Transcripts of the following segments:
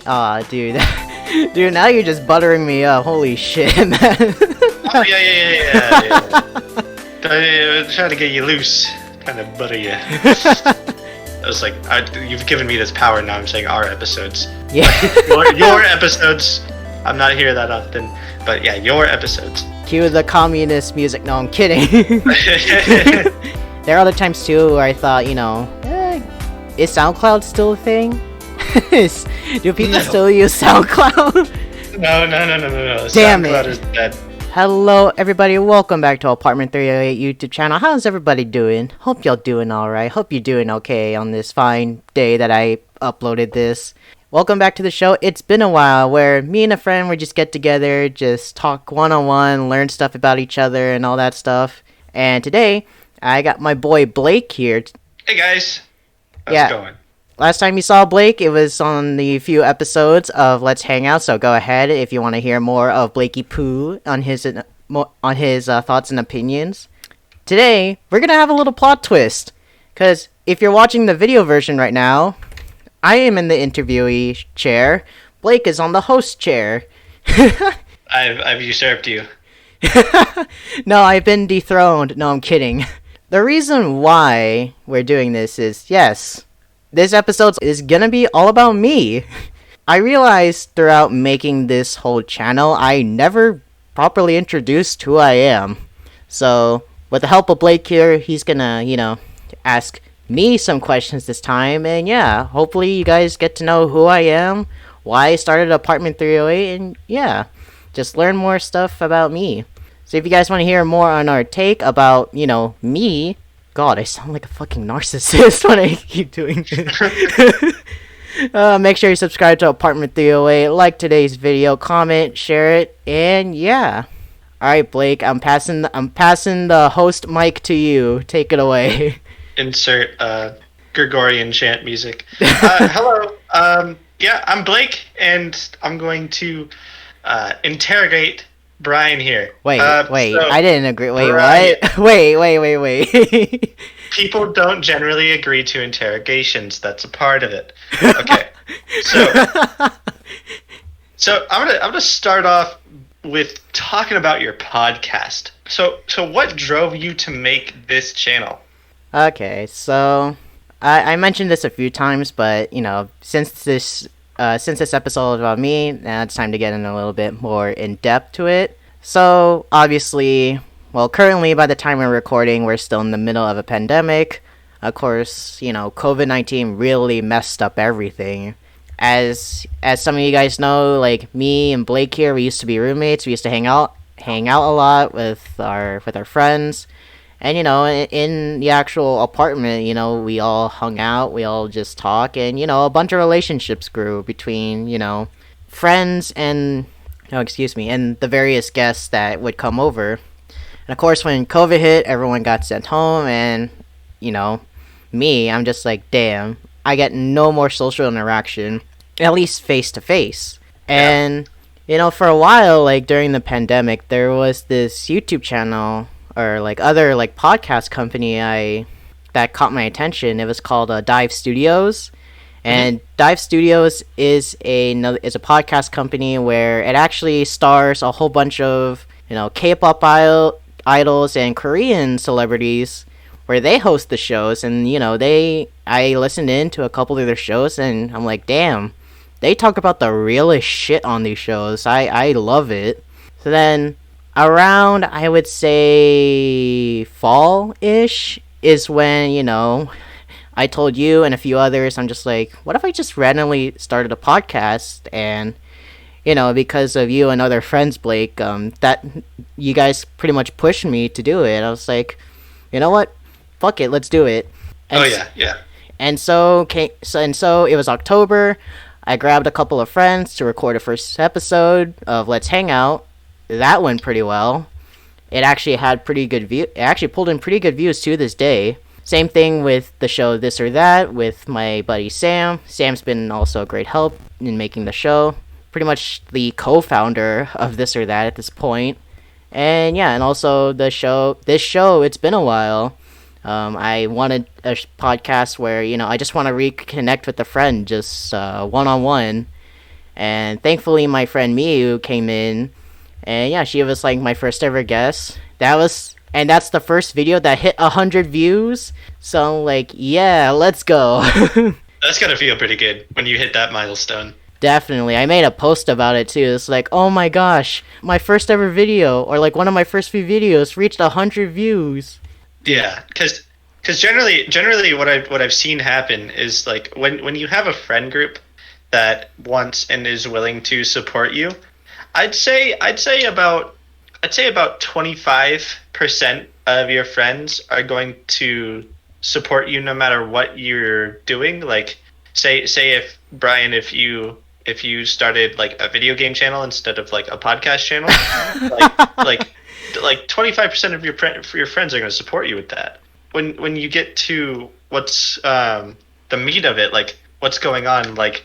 Aw, dude. Dude, now you're just buttering me up. Holy shit, man. Oh, yeah. I was trying to get you loose. Trying to butter you. I was like, you've given me this power, now I'm saying our episodes. Yeah. your episodes. I'm not here that often. But yeah, your episodes. Cue the communist music. No, I'm kidding. There are other times too where I thought, is SoundCloud still a thing? Do people still use SoundCloud? No. Damn SoundCloud it. is dead. Hello everybody, welcome back to Apartment 308 YouTube channel. How's everybody doing? Hope y'all doing alright. Hope you're doing okay on this fine day that I uploaded this. Welcome back to the show. It's been a while where me and a friend would just get together, just talk one-on-one, learn stuff about each other and all that stuff. And today, I got my boy Blake here. Hey guys. How's it going? Last time you saw Blake, it was on the few episodes of Let's Hangout, so go ahead if you want to hear more of Blakey Poo on his thoughts and opinions. Today, we're going to have a little plot twist, because if you're watching the video version right now, I am in the interviewee chair, Blake is on the host chair. I've usurped you. No, I've been dethroned. No, I'm kidding. The reason why we're doing this is, yes, this episode is gonna be all about me. I realized throughout making this whole channel, I never properly introduced who I am. So, with the help of Blake here, he's gonna, ask me some questions this time. And yeah, hopefully you guys get to know who I am, why I started Apartment 308, and yeah, just learn more stuff about me. So if you guys want to hear more on our take about, me, God, I sound like a fucking narcissist when I keep doing this. Make sure you subscribe to Apartment 308, like today's video, comment, share it, and yeah. Alright, Blake, I'm passing the host mic to you. Take it away. Insert Gregorian chant music. Hello. Yeah, I'm Blake, and I'm going to interrogate Brian here. Wait, so I didn't agree. Wait, Brian, what? Wait. People don't generally agree to interrogations. That's a part of it. Okay. So I'm gonna start off with talking about your podcast. So what drove you to make this channel? Okay, so I mentioned this a few times, but since this episode is about me, now it's time to get in a little bit more in depth to it. So obviously, currently by the time we're recording, we're still in the middle of a pandemic. Of course, COVID-19 really messed up everything. As some of you guys know, like me and Blake here, we used to be roommates. We used to hang out a lot with our friends. And, in the actual apartment, we all hung out, we all just talk, and, a bunch of relationships grew between, friends and the various guests that would come over. And, of course, when COVID hit, everyone got sent home, and, me, I'm just like, damn, I get no more social interaction, at least face-to-face. And, for a while, like, during the pandemic, there was this YouTube channel or other podcast company that caught my attention. It was called Dive Studios, and Dive Studios is a podcast company where it actually stars a whole bunch of K-pop idols and Korean celebrities, where they host the shows. And I listened in to a couple of their shows, and I'm like, damn, they talk about the realest shit on these shows. I love it. So then, around, I would say, fall-ish is when, I told you and a few others, I'm just like, what if I just randomly started a podcast? And, because of you and other friends, Blake, that you guys pretty much pushed me to do it. I was like, you know what? Fuck it, let's do it. And yeah. And so it was October. I grabbed a couple of friends to record a first episode of Let's Hangout. That went pretty well. It actually had pretty good view. It actually pulled in pretty good views to this day. Same thing with the show This or That with my buddy Sam. Sam's been also a great help in making the show. Pretty much the co-founder of This or That at this point. And yeah, and also this show, it's been a while. I wanted a podcast where, I just want to reconnect with a friend, just one-on-one. And thankfully, my friend Miyu came in, and yeah, she was like my first ever guest. And that's the first video that hit 100 views. So I'm like, yeah, let's go. That's gotta feel pretty good when you hit that milestone. Definitely. I made a post about it too. It's like, oh my gosh, my first ever video, or like one of my first few videos reached 100 views. Yeah, because generally what I've seen happen is like when you have a friend group that wants and is willing to support you, I'd say about 25% of your friends are going to support you no matter what you're doing. Like say if Brian, if you started like a video game channel instead of like a podcast channel, like like 25% of your friends are going to support you with that. When you get to what's the meat of it, like what's going on, like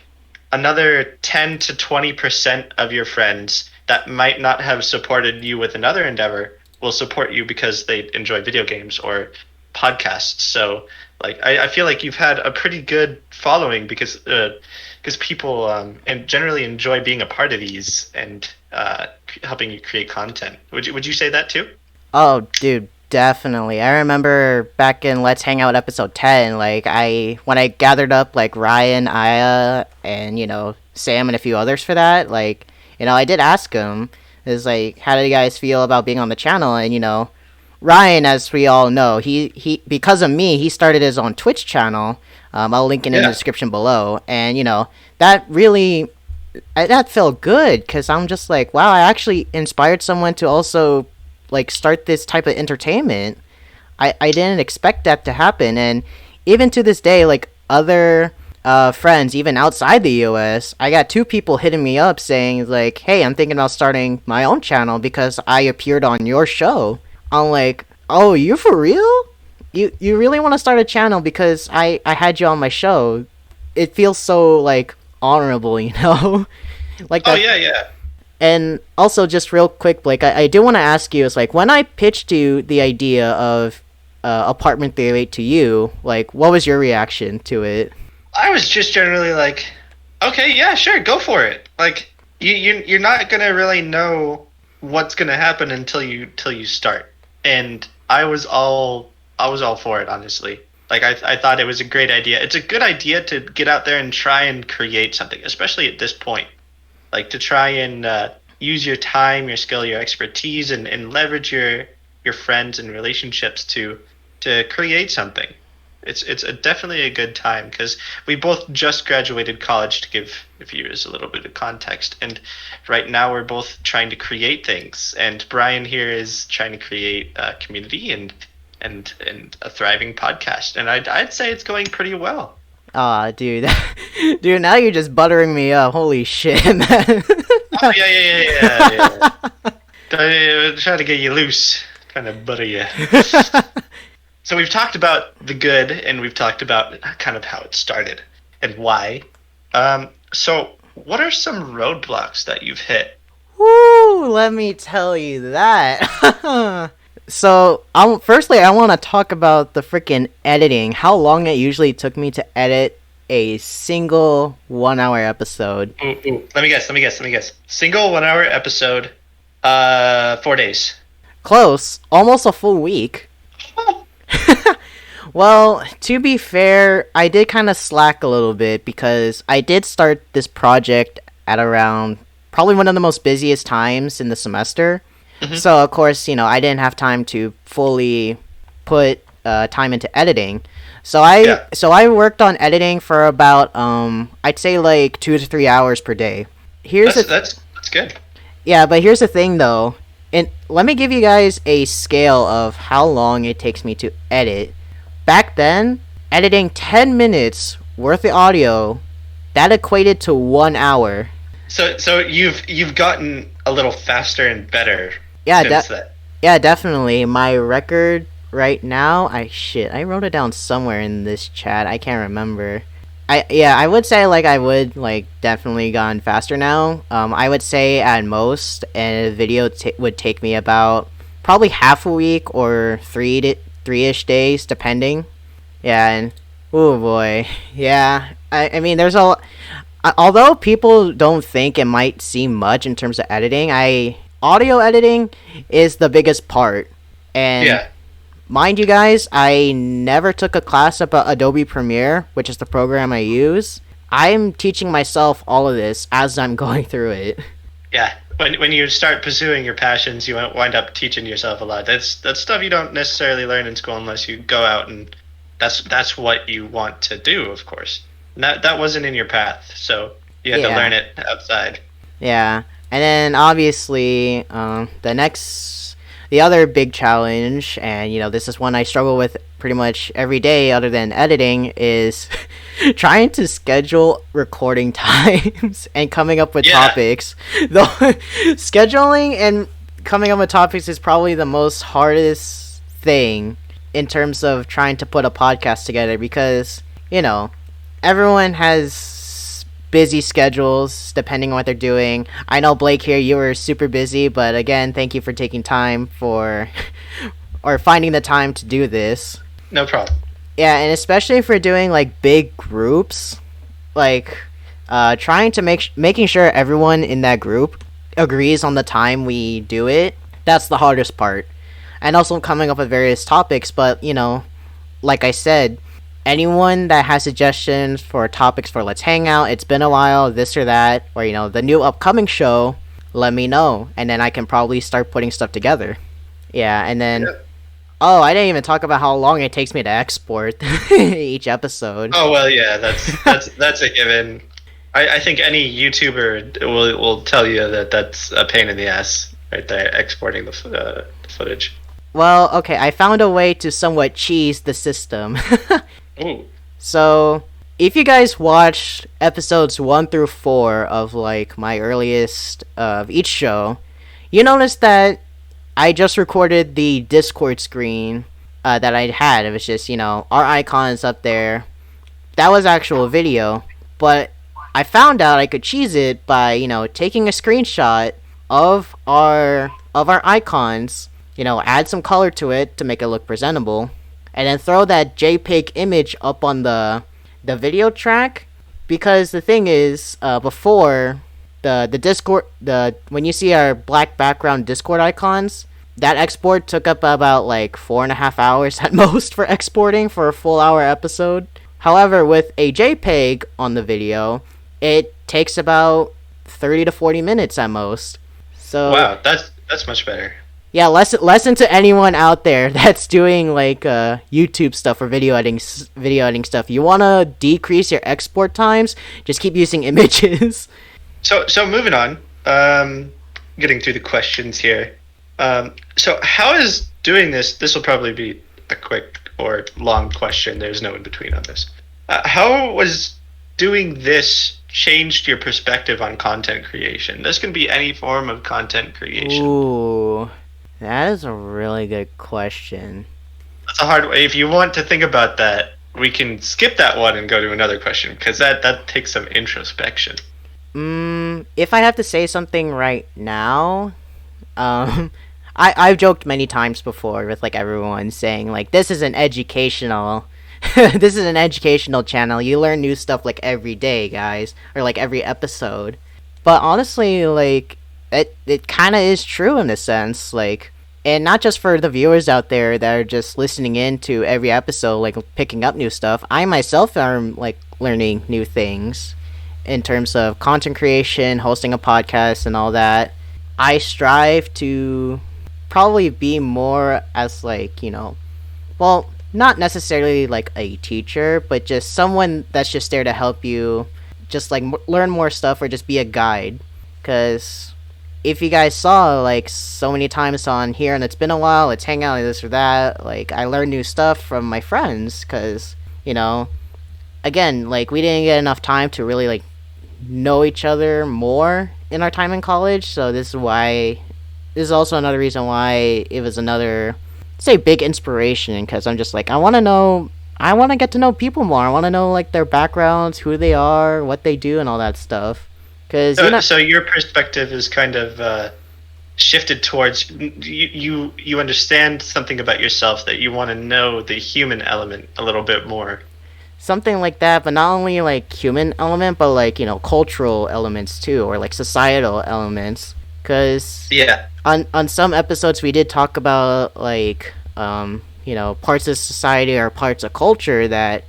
another 10 to 20% of your friends that might not have supported you with another endeavor will support you because they enjoy video games or podcasts. So like I feel like you've had a pretty good following because people and generally enjoy being a part of these and helping you create content. Would you say that too? Oh, dude, definitely. I remember back in Let's Hang Out episode 10, like when I gathered up like Ryan, Aya, and Sam and a few others for that, like I did ask them, is like, how do you guys feel about being on the channel? And Ryan, as we all know, he because of me, he started his own Twitch channel. I'll link it in the description below, and that really that felt good because I'm just like, wow, I actually inspired someone to also like start this type of entertainment. I didn't expect that to happen, and even to this day, like other friends, even outside the US, I got 2 people hitting me up saying like, hey, I'm thinking about starting my own channel because I appeared on your show. I'm like, oh, you for real? You really want to start a channel because I had you on my show? It feels so like honorable, like that. Oh yeah. And also, just real quick, Blake, I do want to ask you, it's like, when I pitched you the idea of Apartment 308 to you, like, what was your reaction to it? I was just generally like, okay, yeah, sure, go for it. Like, you're not gonna really know what's gonna happen until you start. And I was all for it, honestly. Like, I thought it was a great idea. It's a good idea to get out there and try and create something, especially at this point. Like, to try and use your time, your skill, your expertise, and leverage your friends and relationships to create something. It's definitely a good time because we both just graduated college, to give viewers a little bit of context, and right now we're both trying to create things. And Brian here is trying to create a community and a thriving podcast, and I'd say it's going pretty well. Aw, dude. Dude, now you're just buttering me up. Holy shit, man. Oh, yeah. Trying to get you loose, kind of butter you. So we've talked about the good, and we've talked about kind of how it started and why. So what are some roadblocks that you've hit? Woo, let me tell you that. So, firstly, I want to talk about the freaking editing. How long it usually took me to edit a single 1-hour episode. Ooh. Let me guess. Single 1-hour episode, 4 days. Close. Almost a full week. Well, to be fair, I did kind of slack a little bit because I did start this project at around probably one of the most busiest times in the semester. Mm-hmm. So, of course, I didn't have time to fully put time into editing. So I worked on editing for about I'd say like 2 to 3 hours per day. That's good. Yeah, but here's the thing though. And let me give you guys a scale of how long it takes me to edit. Back then, editing 10 minutes worth of audio, that equated to 1 hour. So you've gotten a little faster and better. Yeah, yeah, definitely. My record right now, I wrote it down somewhere in this chat. I can't remember. I would say like I would like definitely gone faster now. I would say at most a video would take me about probably half a week or 3-ish days depending. Yeah, and oh boy, yeah. I mean, Although people don't think it might seem much in terms of editing, I audio editing is the biggest part. And Yeah. mind you guys, I never took a class about Adobe Premiere, which is the program I use. I'm teaching myself all of this as I'm going through it. Yeah. When you start pursuing your passions, you wind up teaching yourself a lot. That's stuff you don't necessarily learn in school unless you go out and that's what you want to do, of course. And that wasn't in your path, so you had to Yeah. learn it outside. Yeah, and then obviously, the other big challenge, and this is one I struggle with pretty much every day, other than editing, is trying to schedule recording times and coming up with Yeah. topics. Though scheduling and coming up with topics is probably the most hardest thing in terms of trying to put a podcast together because everyone has busy schedules depending on what they're doing. I know Blake here, you were super busy, but again, thank you for taking time for or finding the time to do this. No problem. Yeah, and especially if we're doing like big groups, like trying to making sure everyone in that group agrees on the time we do it. That's the hardest part. And also coming up with various topics, but like I said, anyone that has suggestions for topics for Let's Hang Out, it's been a while, this or that, or the new upcoming show, let me know, and then I can probably start putting stuff together. Yeah, and then Yeah. oh, I didn't even talk about how long it takes me to export each episode. Oh well, yeah, that's a given. I think any YouTuber will tell you that that's a pain in the ass right there, exporting the footage. Well, okay, I found a way to somewhat cheese the system. Ooh. So, if you guys watched episodes 1 through 4 of like my earliest of each show, you noticed that I just recorded the Discord screen that I had. It was just, our icons up there. That was actual video, but I found out I could cheese it by, taking a screenshot of our icons, add some color to it to make it look presentable, and then throw that JPEG image up on the video track. Because the thing is, before the Discord, when you see our black background Discord icons, that export took up about like 4.5 hours at most for exporting for a full hour episode. However, with a JPEG on the video, it takes about 30 to 40 minutes at most. So Wow, that's much better. yeah, lesson to anyone out there that's doing like YouTube stuff or video editing stuff. You want to decrease your export times, just keep using images. So moving on, getting through the questions here. So how is doing this? This will probably be a quick or long question. There's no in between on this. How was doing this changed your perspective on content creation? This can be any form of content creation. Ooh, that is a really good question. That's a hard way. If you want to think about that, we can skip that one and go to another question because that takes some introspection. If I have to say something right now, um, I've joked many times before with like everyone saying like this is an educational, this is an educational channel. You learn new stuff like every day, guys, or like every episode. But honestly, like it kind of is true in a sense, like. And not just for the viewers out there that are just listening in to every episode, like picking up new stuff. I myself am like learning new things in terms of content creation, hosting a podcast, and all that. I strive to probably be more as like, well, not necessarily like a teacher, but just someone that's just there to help you just like learn more stuff or just be a guide. Because if you guys saw like so many times on here and it's been a while, let's hang out, this or that, like I learned new stuff from my friends because, again, like we didn't get enough time to really like know each other more in our time in college. So this is also another reason why it was another, say, big inspiration, because I'm just like, I want to get to know people more. I want to know like their backgrounds, who they are, what they do, and all that stuff. Because So your perspective is kind of shifted towards you understand something about yourself that you want to know the human element a little bit more. something like that, but not only like human element, but like cultural elements too, or like societal elements. Because Yeah. on some episodes we did talk about like parts of society or parts of culture that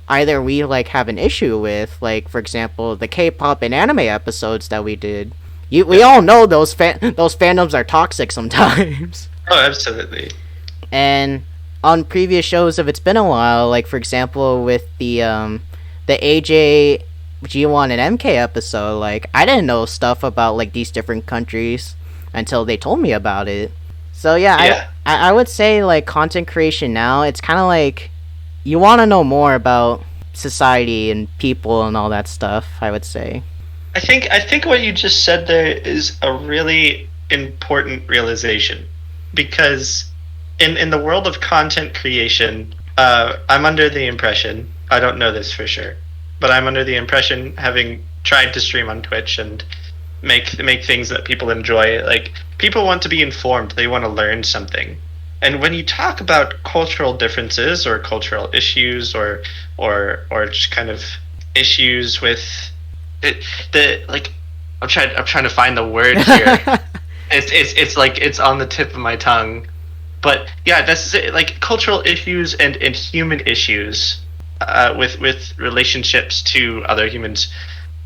either we like have an issue with, like for example the K-pop and anime episodes that we did. We all know those fandoms are toxic sometimes. Oh, absolutely. And on previous shows, if it's been a while, like for example with the AJ G1 and MK episode, like I didn't know stuff about like these different countries until they told me about it. So yeah, Yeah. I would say like content creation now, it's kind of like you want to know more about society and people and all that stuff, I would say. I think what you just said there is a really important realization, because in the world of content creation, I'm under the impression, I don't know this for sure, but I'm under the impression, having tried to stream on Twitch and make things that people enjoy, like people want to be informed, they want to learn something. And when you talk about cultural differences or cultural issues or just kind of issues with it, the like I'm trying to find the word here. It's like it's on the tip of my tongue. But yeah, that's it. Like cultural issues and human issues with relationships to other humans.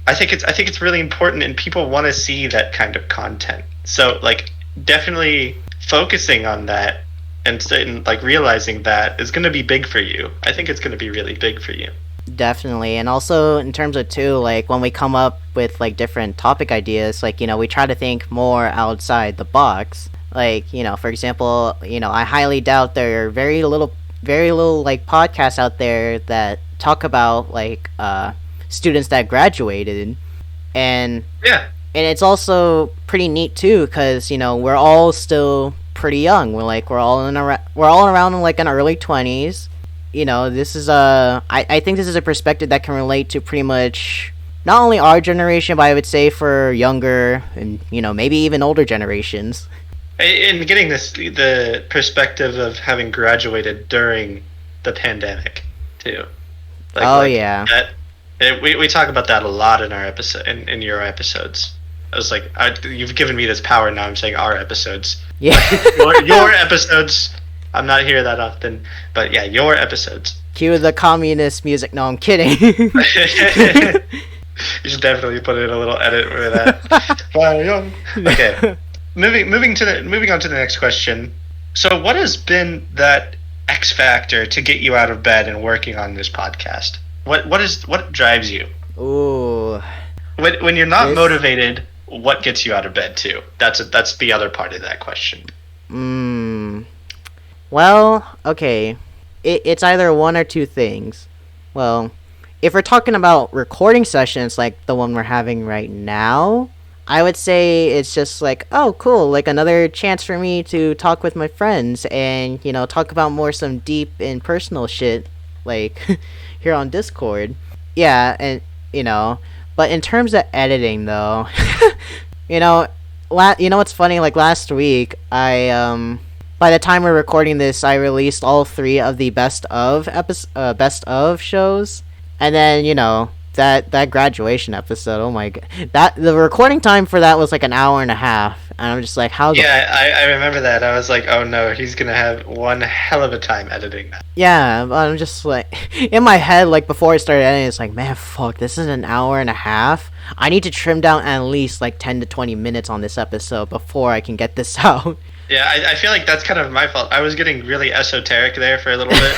I think it's really important, and people want to see that kind of content. So like definitely focusing on that and like realizing that is going to be big for you. I think it's going to be really big for you. Definitely. And also in terms of too, like when we come up with like different topic ideas, like we try to think more outside the box. Like for example, I highly doubt there are very little like podcasts out there that talk about like students that graduated. and Yeah. and it's also pretty neat too, because we're all still pretty young. We're all around in like an early 20s. This is I think this is a perspective that can relate to pretty much not only our generation, but I would say for younger and maybe even older generations. And getting the perspective of having graduated during the pandemic too. Yeah. We talk about that a lot in our episode, in your episodes. I was like, you've given me this power now. I'm saying our episodes. Yeah. Your episodes. I'm not here that often, but yeah, your episodes. Cue the communist music. No, I'm kidding. You should definitely put in a little edit for that. Okay. Moving on to the next question. So, what has been that X factor to get you out of bed and working on this podcast? What drives you? Ooh. When you're not motivated, what gets you out of bed too? That's the other part of that question. Well, okay. It's either one or two things. Well, if we're talking about recording sessions like the one we're having right now, I would say it's just like, oh, cool, like another chance for me to talk with my friends and, talk about more some deep and personal shit, like here on Discord. Yeah, and, but in terms of editing, though, what's funny, like last week, by the time we're recording this, I released all 3 of the best of shows. And then, that graduation episode, oh my god. The recording time for that was like an hour and a half. And I'm just like, how the... Yeah, I remember that. I was like, oh no, he's going to have one hell of a time editing that. Yeah, but I'm just like... In my head, like, before I started editing, it's like, man, fuck, this is an hour and a half. I need to trim down at least, like, 10 to 20 minutes on this episode before I can get this out. Yeah, I feel like that's kind of my fault. I was getting really esoteric there for a little bit.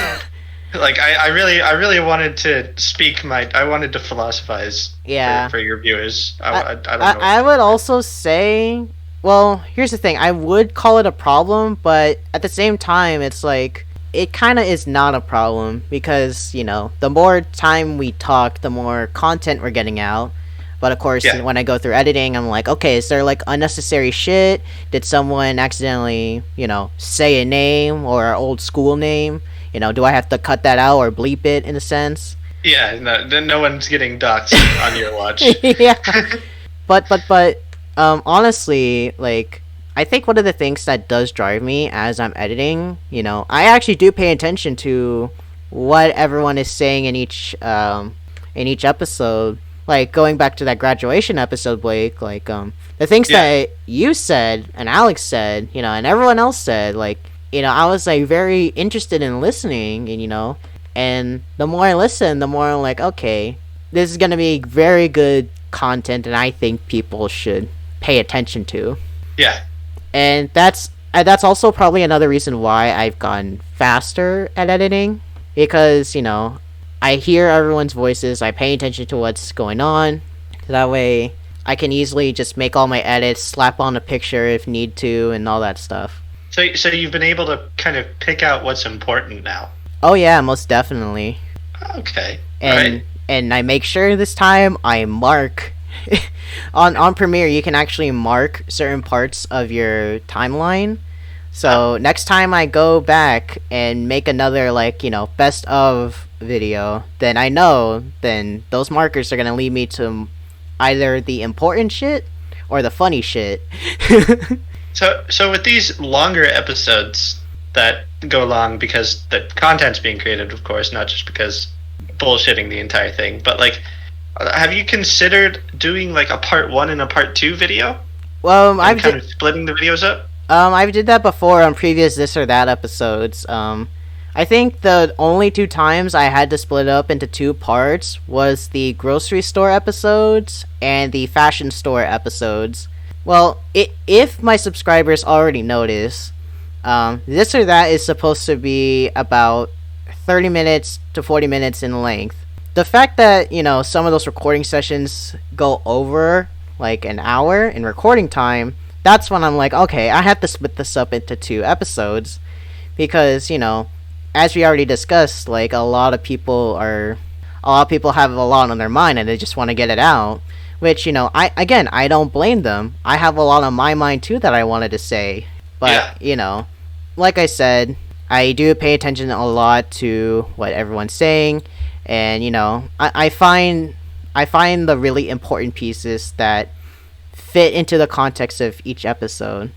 Like I really wanted to I wanted to philosophize. Yeah. For your viewers. I don't know. I would also say, well, here's the thing. I would call it a problem, but at the same time, it's like it kind of is not a problem because the more time we talk, the more content we're getting out. But of course, when I go through editing, I'm like, okay, is there like unnecessary shit? Did someone accidentally, say a name or an old school name? Do I have to cut that out or bleep it in a sense? Yeah, no one's getting doxxed on your watch. Yeah. But honestly, like, I think one of the things that does drive me as I'm editing, I actually do pay attention to what everyone is saying in each episode. Like going back to that graduation episode, Blake. Like the things Yeah. that you said and Alex said, and everyone else said. Like I was like very interested in listening, and the more I listen, the more I'm like, okay, this is gonna be very good content, and I think people should pay attention to. Yeah. And that's also probably another reason why I've gotten faster at editing, because I hear everyone's voices, I pay attention to what's going on. That way I can easily just make all my edits, slap on a picture if need to, and all that stuff. So you've been able to kind of pick out what's important now. Oh yeah, most definitely. Okay. And Right. and I make sure this time I mark on Premiere. You can actually mark certain parts of your timeline. So next time I go back and make another best of video, then I know then those markers are gonna lead me to either the important shit or the funny shit. So with these longer episodes that go long because the content's being created, of course, not just because bullshitting the entire thing, but like, have you considered doing like a part 1 and a part 2 video Well, and I've kind of splitting the videos up? I've did that before on previous this or that episodes. I think the only two times I had to split up into two parts was the grocery store episodes and the fashion store episodes. Well, if my subscribers already notice, this or that is supposed to be about 30 minutes to 40 minutes in length. The fact that, some of those recording sessions go over like an hour in recording time, that's when I'm like, okay, I have to split this up into two episodes because, as we already discussed, like a lot of people have a lot on their mind and they just want to get it out. Which, I don't blame them. I have a lot on my mind too that I wanted to say. But, like I said, I do pay attention a lot to what everyone's saying, and I find the really important pieces that fit into the context of each episode.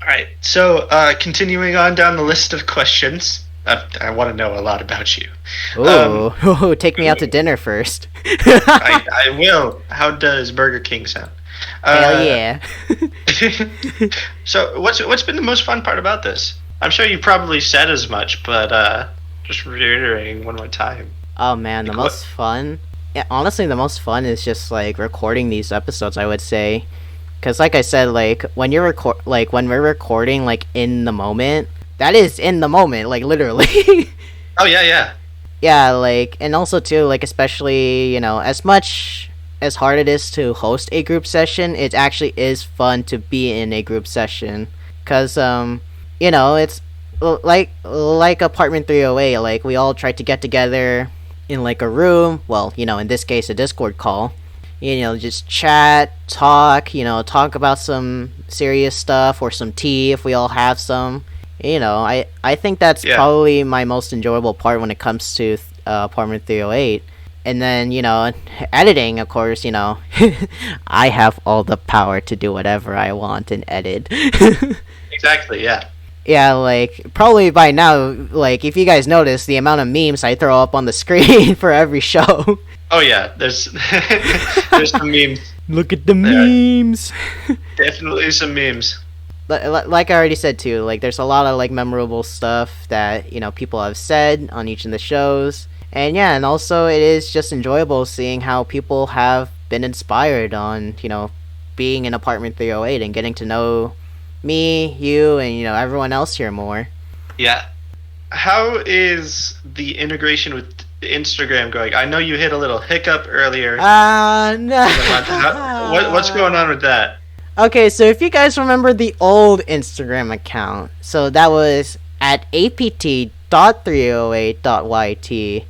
All right. So continuing on down the list of questions, I want to know a lot about you. Ooh, take me out to dinner first. I will. How does Burger King sound? Hell yeah. So what's been the most fun part about this? I'm sure you probably said as much, but just reiterating one more time. Oh man, the most fun. Yeah, honestly, the most fun is just like recording these episodes. I would say, because like I said, like when when we're recording, like in the moment, that is in the moment, like literally. Oh yeah. Yeah, like, and also too, like especially as much as hard it is to host a group session, it actually is fun to be in a group session, cause it's like Apartment 308. Like we all try to get together in like a room. Well, in this case, a Discord call. Just chat, talk. Talk about some serious stuff or some tea if we all have some. I think that's probably my most enjoyable part when it comes to Apartment 308. And then, editing, of course, I have all the power to do whatever I want and edit. Exactly, yeah. Yeah, like, probably by now, like, if you guys notice the amount of memes I throw up on the screen for every show. Oh, yeah, there's some memes. Look at the memes! Definitely some memes. Like I already said, too, like, there's a lot of, like, memorable stuff that, people have said on each of the shows. And, yeah, and also it is just enjoyable seeing how people have been inspired on, being in Apartment 308 and getting to know me, you, and everyone else here more. Yeah. How is the integration with Instagram going? I know you hit a little hiccup earlier. No. What's going on with that? Okay, so if you guys remember the old Instagram account, so that was at apt.308.yt.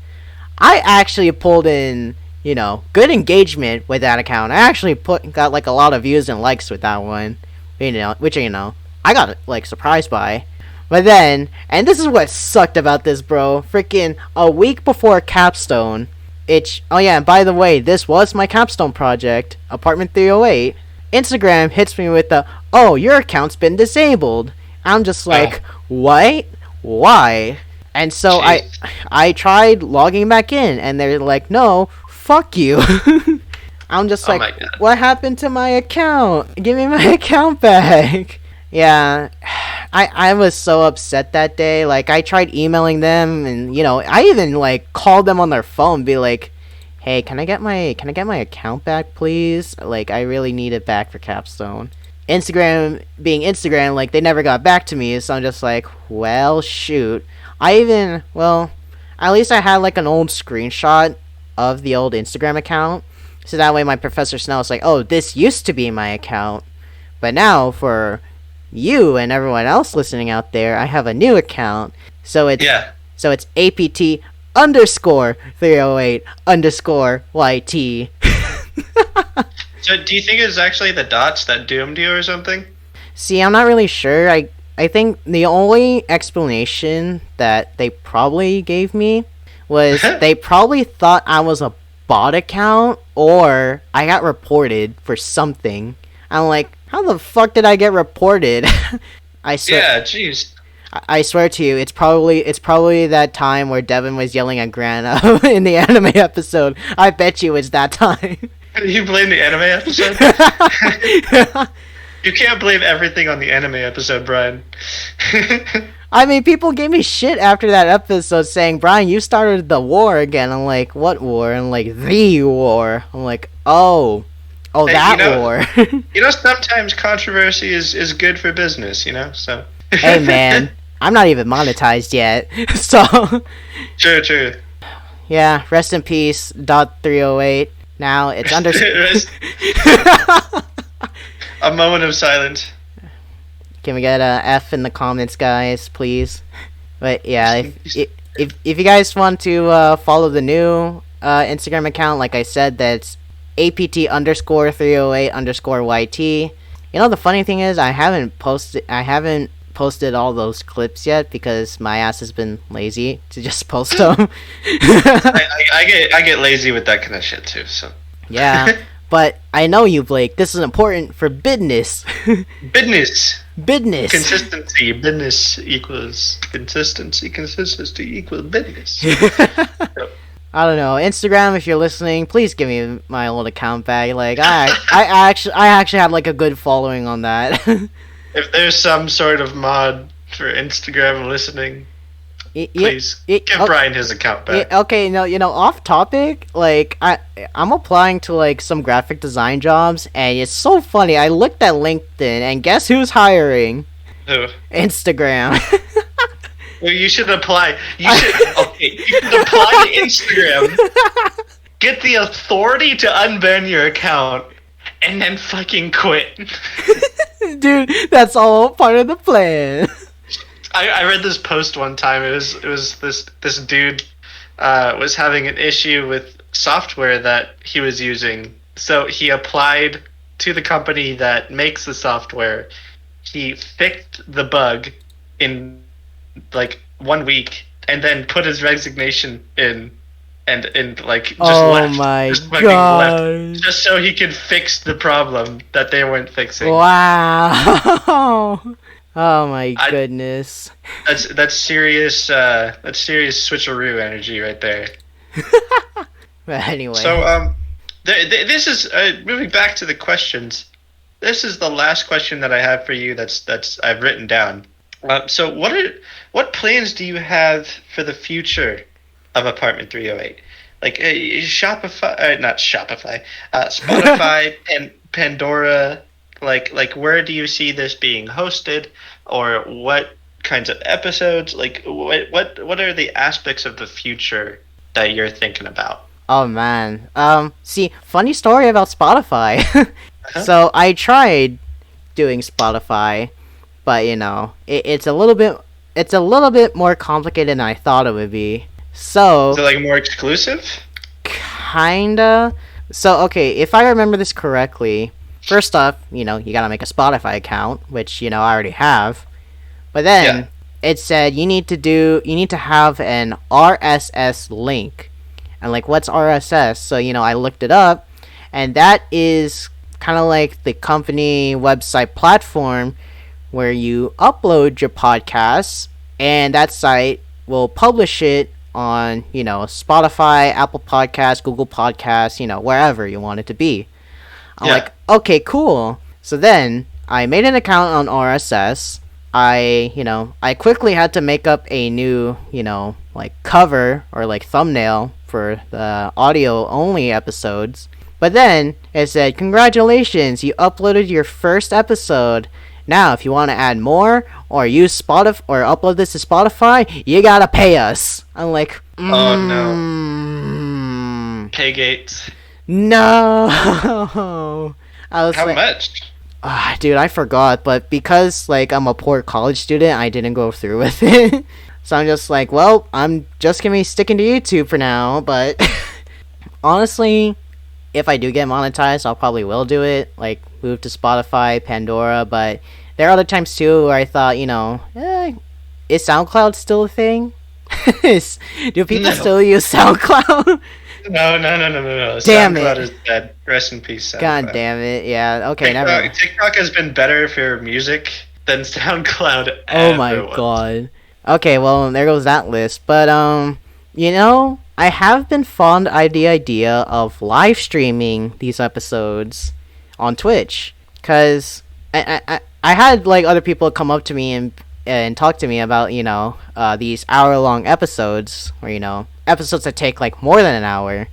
I actually pulled in, good engagement with that account. I actually got like a lot of views and likes with that one. Which I got like surprised by. But then, and this is what sucked about this, bro. Freaking a week before Capstone, oh yeah, and by the way, this was my Capstone project, Apartment 308. Instagram hits me with the, oh, your account's been disabled. I'm just like, what? Why? And so Jeez. I tried logging back in, and they're like, "No, fuck you." I'm just Oh like, my god. "What happened to my account? Give me my account back." Yeah, I was so upset that day. Like, I tried emailing them, and I even like called them on their phone, be like, "Hey, can I get my account back, please? Like, I really need it back for Capstone." Instagram being Instagram, like, they never got back to me, so I'm just like, well, shoot. At least I had like an old screenshot of the old Instagram account, so that way my Professor Snell is like, "Oh, this used to be my account, but now for you and everyone else listening out there, I have a new account." So it's Yeah. so it's APT underscore 308 underscore YT. So do you think it's actually the dots that doomed you or something? See, I'm not really sure. I think the only explanation that they probably gave me was they probably thought I was a bot account or I got reported for something. I'm like, how the fuck did I get reported? I swear, Yeah, jeez. I swear to you, it's probably that time where Devin was yelling at Grana in the anime episode. I bet you it's that time. You blame the anime episode? You can't blame everything on the anime episode, Brian. I mean, people gave me shit after that episode saying, "Brian, you started the war again." I'm like, "What war?" And like, "The war." I'm like, oh, Hey, that war. Sometimes controversy is good for business, so. Hey, man, I'm not even monetized yet. So, True. yeah, rest in peace, dot 308. Now it's under. A moment of silence. Can we get a F in the comments, guys, please? But yeah, if you guys want to follow the new Instagram account, like I said, that's APT underscore 308 underscore YT. The funny thing is, I haven't posted all those clips yet because my ass has been lazy to just post them. I get lazy with that kind of shit too. So Yeah, but I know you, Blake. This is important for business. business. Business. Consistency. Business equals consistency. Consistency equals business. I don't know. Instagram, if you're listening, please give me my old account back. Like, I actually had like a good following on that. If there's some sort of mod for Instagram listening, please give Brian his account back. Okay, no, off topic. Like, I'm applying to like some graphic design jobs, and it's so funny. I looked at LinkedIn, and guess who's hiring? Who? Instagram. Well, you should apply. You should apply to Instagram. Get the authority to unban your account, and then fucking quit. Dude, that's all part of the plan. I read this post one time. It was this dude was having an issue with software that he was using. So he applied to the company that makes the software. He fixed the bug in like 1 week, and then put his resignation in, and like just left. My just fucking god! left, just so he could fix the problem that they weren't fixing. Wow! Oh my goodness! That's serious. That's serious switcheroo energy right there. But anyway. So this is moving back to the questions. This is the last question that I have for you. That's I've written down. So what plans do you have for the future of Apartment 308? Like Shopify, not Shopify, Spotify, Pandora. Like where do you see this being hosted, or what kinds of episodes? Like what are the aspects of the future that you're thinking about? Oh man. See, funny story about Spotify. Uh-huh. So I tried doing Spotify, but it's a little bit more complicated than I thought it would be. So Is it like more exclusive? kinda. So okay, if I remember this correctly, first off, you gotta make a Spotify account, which I already have. But then it said you need to have an RSS link. And like, what's RSS? So I looked it up, and that is kind of like the company website platform where you upload your podcasts, and that site will publish it on, Spotify, Apple Podcasts, Google Podcasts, wherever you want it to be. I'm Yeah. like, okay, cool. So then I made an account on RSS. I quickly had to make up a new, like cover or like thumbnail for the audio only episodes. But then it said, congratulations, you uploaded your first episode. Now, if you want to add more or use Spotify or upload this to Spotify, you gotta pay us. I'm like, Oh no. Paygate. no. I was How like, much? dude, I forgot, but because like I'm a poor college student, I didn't go through with it. So I'm just like, well, I'm just gonna be sticking to YouTube for now. But honestly, if I do get monetized, I'll probably will do it. Like move to Spotify, Pandora. But there are other times too where I thought, is SoundCloud still a thing? Do people No. still use SoundCloud? No. Damn SoundCloud it. is dead. Rest in peace, SoundCloud. God damn it! Yeah. Okay. Never. TikTok has been better for music than SoundCloud Oh my ever was. god. Okay, well there goes that list. But I have been fond of the idea of live streaming these episodes on Twitch, cause I had like other people come up to me and talk to me about these hour-long episodes, or episodes that take like more than an hour,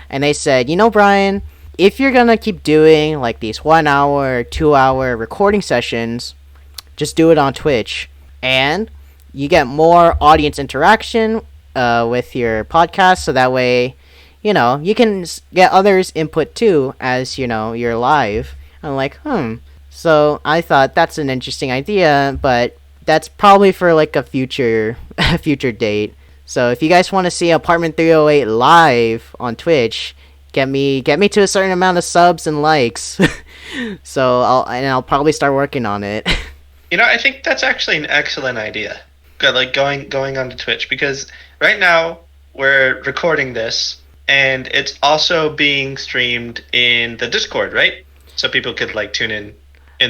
and they said, Brian, if you're gonna keep doing like these 1 hour, 2 hour recording sessions, just do it on Twitch, and you get more audience interaction with your podcast, so that way, you can get others' input too as you're live. I'm like, So I thought that's an interesting idea, but that's probably for like a future future date. So if you guys want to see Apartment 308 live on Twitch, get me to a certain amount of subs and likes. So I'll probably start working on it. I think that's actually an excellent idea. Like going onto Twitch, because right now we're recording this and it's also being streamed in the Discord, right? So people could like tune in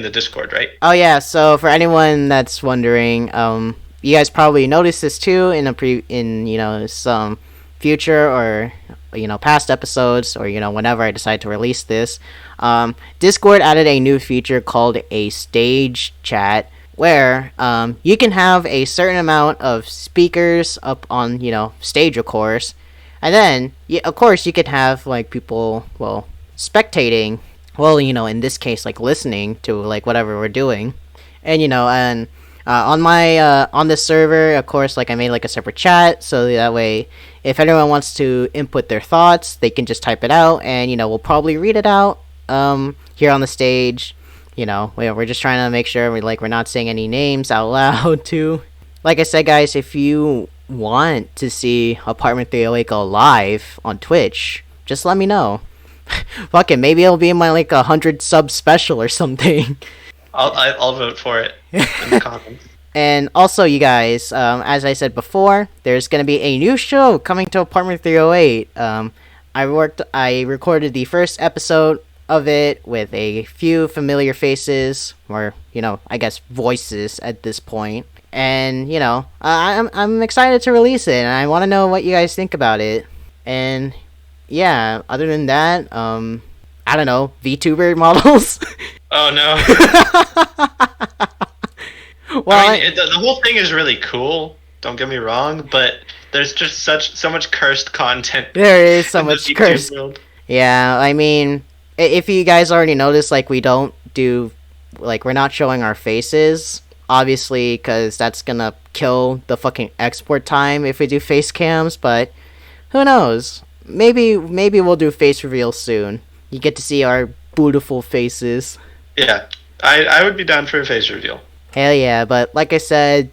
the Discord, right? Oh yeah, so for anyone that's wondering, you guys probably noticed this too in some future or past episodes, or whenever I decide to release this. Discord added a new feature called a stage chat, where you can have a certain amount of speakers up on stage, of course, and then of course you could have like people spectating, in this case like listening to like whatever we're doing, and on my on this server, of course, like I made like a separate chat, so that way if anyone wants to input their thoughts, they can just type it out, and we'll probably read it out here on the stage. We're just trying to make sure we're not saying any names out loud too. Like I said, guys, if you want to see Apartment 308 go live on Twitch, just let me know. Fuck it, maybe it'll be in my like 100 sub special or something. I'll vote for it in the comments. And also, you guys, as I said before, there's gonna be a new show coming to Apartment 308. I recorded the first episode of it with a few familiar faces, or I guess voices at this point. And I'm excited to release it, and I want to know what you guys think about it. And yeah, other than that, I don't know, VTuber models. Oh no. Well, I mean, the whole thing is really cool. Don't get me wrong, but there's just so much cursed content. There is so in the much YouTube cursed. world. Yeah, I mean, if you guys already noticed, like we don't do, like we're not showing our faces, obviously, because that's gonna kill the fucking export time if we do face cams. But who knows? Maybe we'll do face reveal soon. You get to see our beautiful faces. Yeah, I would be down for a face reveal. Hell yeah! But like I said,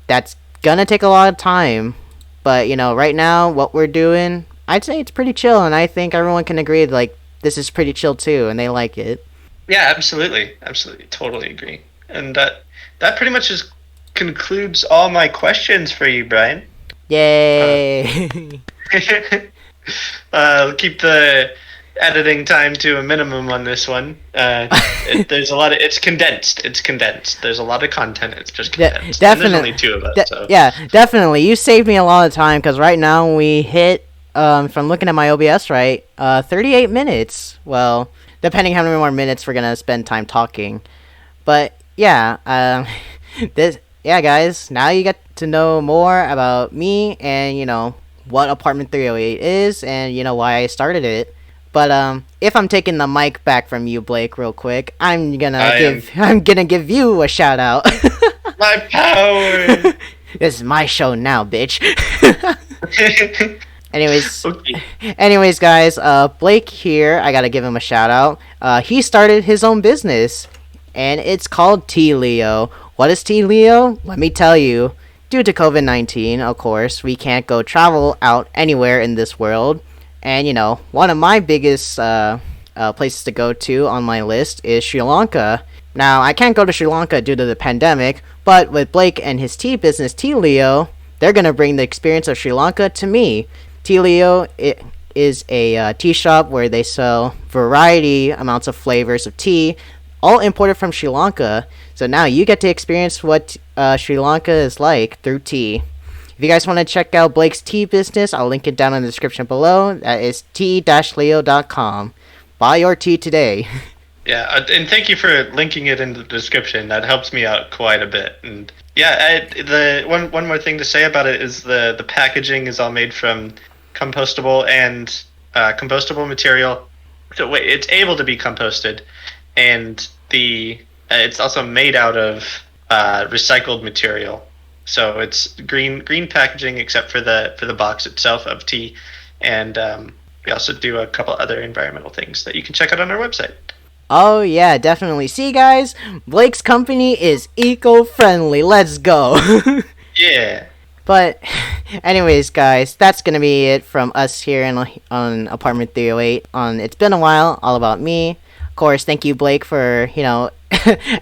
that's gonna take a lot of time. But right now, what we're doing, I'd say it's pretty chill, and I think everyone can agree like this is pretty chill too, and they like it. Yeah, absolutely, totally agree. And that pretty much just concludes all my questions for you, Brian. Yay! Keep the editing time to a minimum on this one. There's a lot of it's condensed. It's condensed. There's a lot of content. It's just condensed. And there's only two of us. So. Yeah, definitely. You saved me a lot of time because right now we hit, from looking at my OBS, right, 38 minutes. Well, depending how many more minutes we're gonna spend time talking. But yeah, yeah, guys. Now you get to know more about me and what Apartment 308 is and why I started it. But if I'm taking the mic back from you, Blake, real quick, I'm gonna give you a shout out. My power. This is my show now, bitch. Anyways, Okay. anyways, guys, Blake here. I gotta give him a shout out. He started his own business, and it's called T Leo. What is T Leo? Let me tell you. Due to COVID-19, of course, we can't go travel out anywhere in this world. And one of my biggest places to go to on my list is Sri Lanka. Now, I can't go to Sri Lanka due to the pandemic, but with Blake and his tea business, Tea Leo, they're gonna bring the experience of Sri Lanka to me. Tea Leo is a tea shop where they sell variety amounts of flavors of tea, all imported from Sri Lanka. So now you get to experience what Sri Lanka is like through tea. If you guys want to check out Blake's tea business, I'll link it down in the description below. That is tea-leo.com. Buy your tea today. Yeah, and thank you for linking it in the description. That helps me out quite a bit. And yeah, the one more thing to say about it is the packaging is all made from compostable and compostable material. So wait, it's able to be composted, and it's also made out of recycled material. So it's green packaging except for the box itself of tea, and we also do a couple other environmental things that you can check out on our website. Oh yeah, definitely. See guys, Blake's company is eco-friendly. Let's go. Yeah. But anyways, guys, that's gonna be it from us here on Apartment 308. On It's Been a While, all about me. Of course, thank you, Blake, for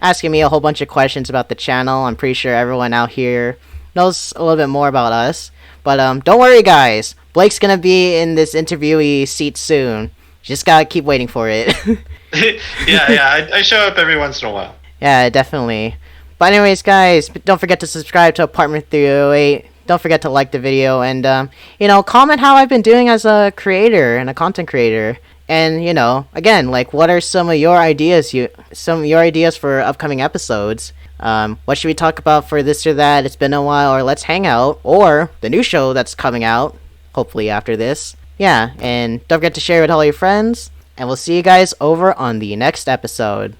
asking me a whole bunch of questions about the channel. I'm pretty sure everyone out here knows a little bit more about us. But don't worry, guys. Blake's gonna be in this interviewee seat soon. Just gotta keep waiting for it. yeah. I show up every once in a while. Yeah, definitely. But anyways, guys, don't forget to subscribe to Apartment 308. Don't forget to like the video and comment how I've been doing as a creator and a content creator. And again, like, what are some of your ideas? For upcoming episodes? What should we talk about for this or that? It's been a while, or let's hang out, or the new show that's coming out, hopefully after this. Yeah, and don't forget to share with all your friends. And we'll see you guys over on the next episode.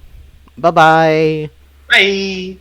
Bye-bye. Bye.